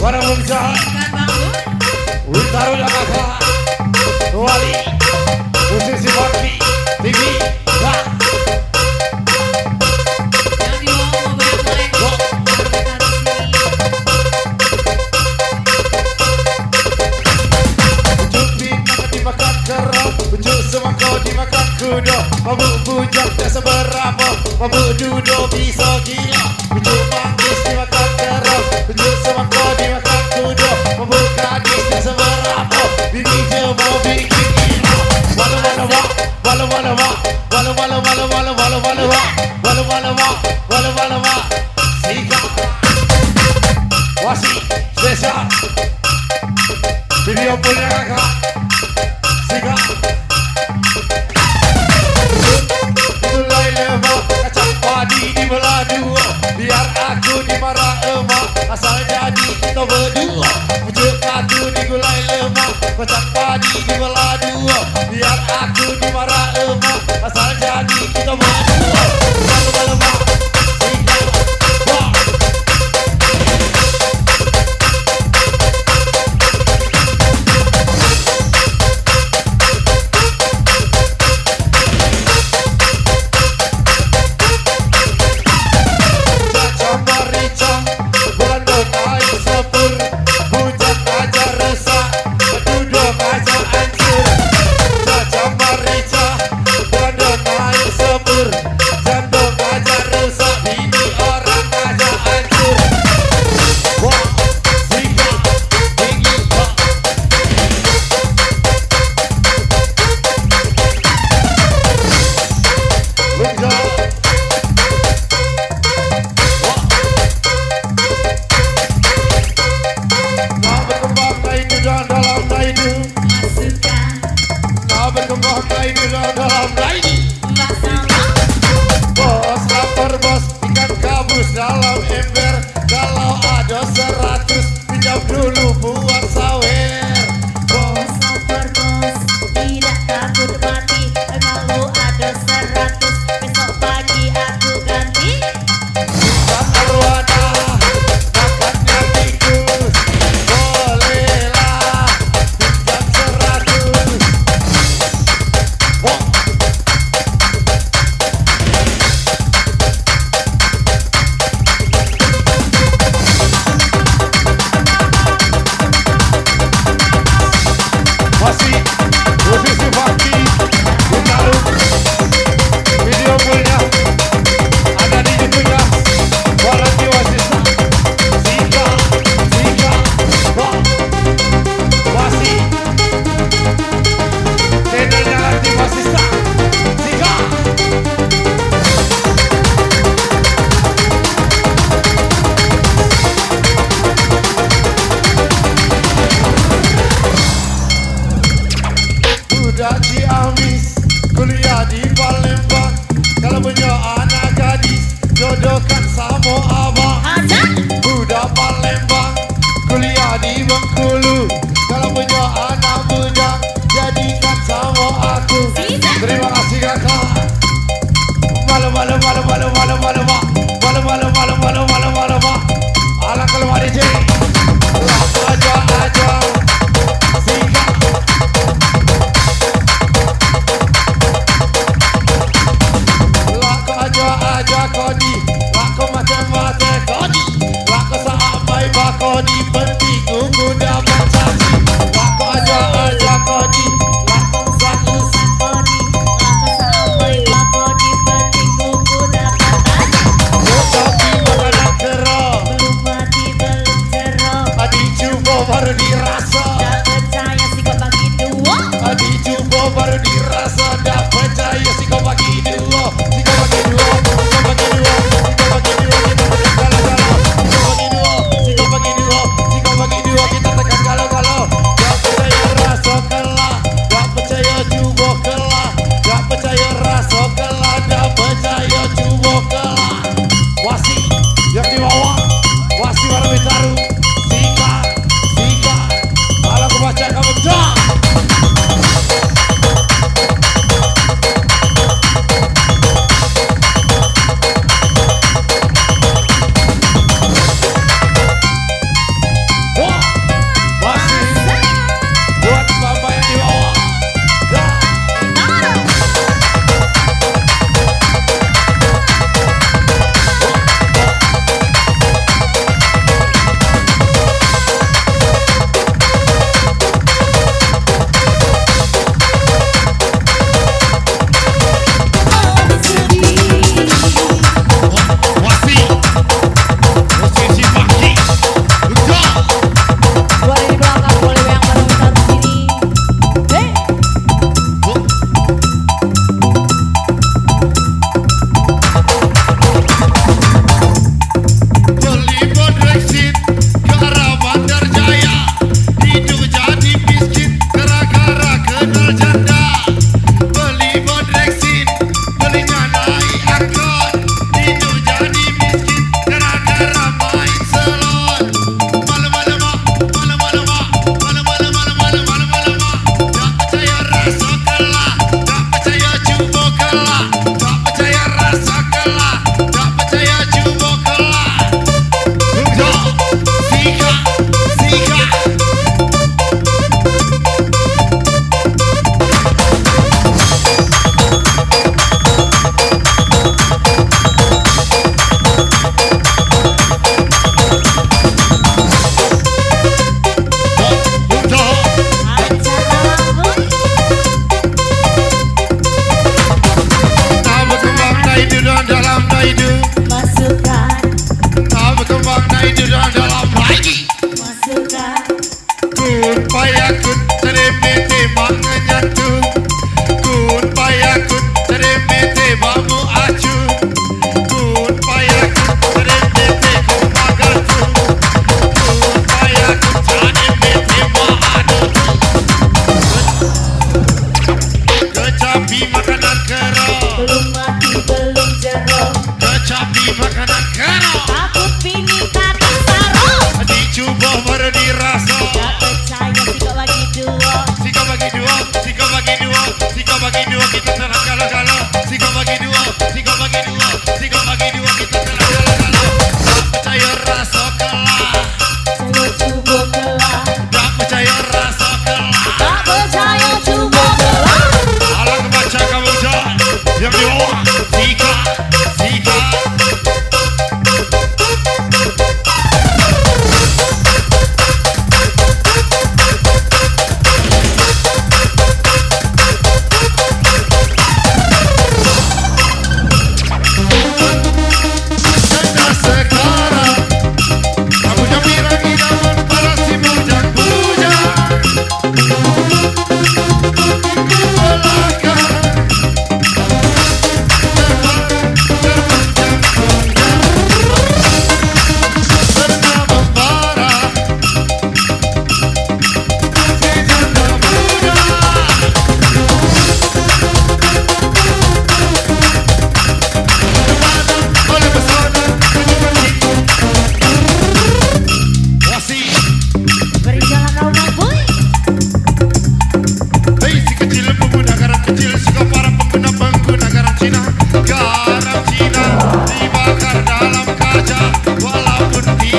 Para pemirsa Witaru Jakarta Wali Musisi Bakti TV dimakan kerang, bujuk semangkau dimakan kuda. Mabuk bujang tak seberapa, mabuk dudo bisa gila. Bujuk manggis dimakan kerang, bujuk semangkau dimakan kuda. Mabuk gadis tak seberapa, bini je mau bikin gila. Walau walau wak, walau walau wak, walau walau walau walau walau walau wak, walau walau wak, walau walau wak. Sikap wasi spesial video punya kakak. Mulai lemah kacang padi dibelah dua, biar aku dimarah emak, asal jadi kita berdua. Pucuk katu digulai lemah kacang padi dibelah dua, biar aku dimarah emak, asal jadi kita berdua. Walau mak tinggal wah. Bos lapar bos, ikan gabus dalam ember. Kalau ada 100 pinjam dulu buat sawer. Bos lapar bos, tidak takut mati. Kalau ada 100 besok pagi aku ganti. Ikan arwana, makannya tikus. Bolehlah pinjam 100. Wah.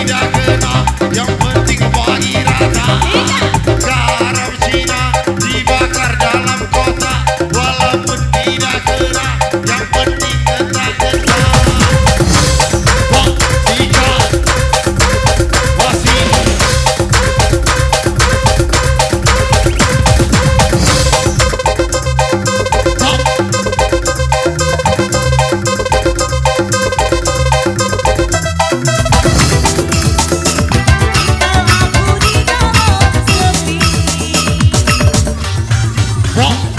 tidak kena, yang penting bagi rata. Garam Cina dibakar dalam kotak, walaupun tidak kena, yang penting kena. Wah, tiga, masih.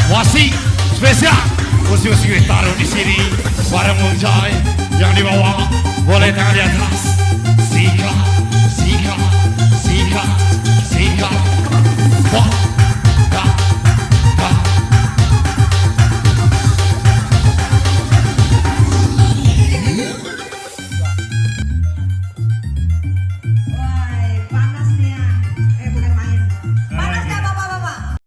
Wasi spesial musik-musik taruh di sini bareng Munjai yang di bawah boleh tangan di atas.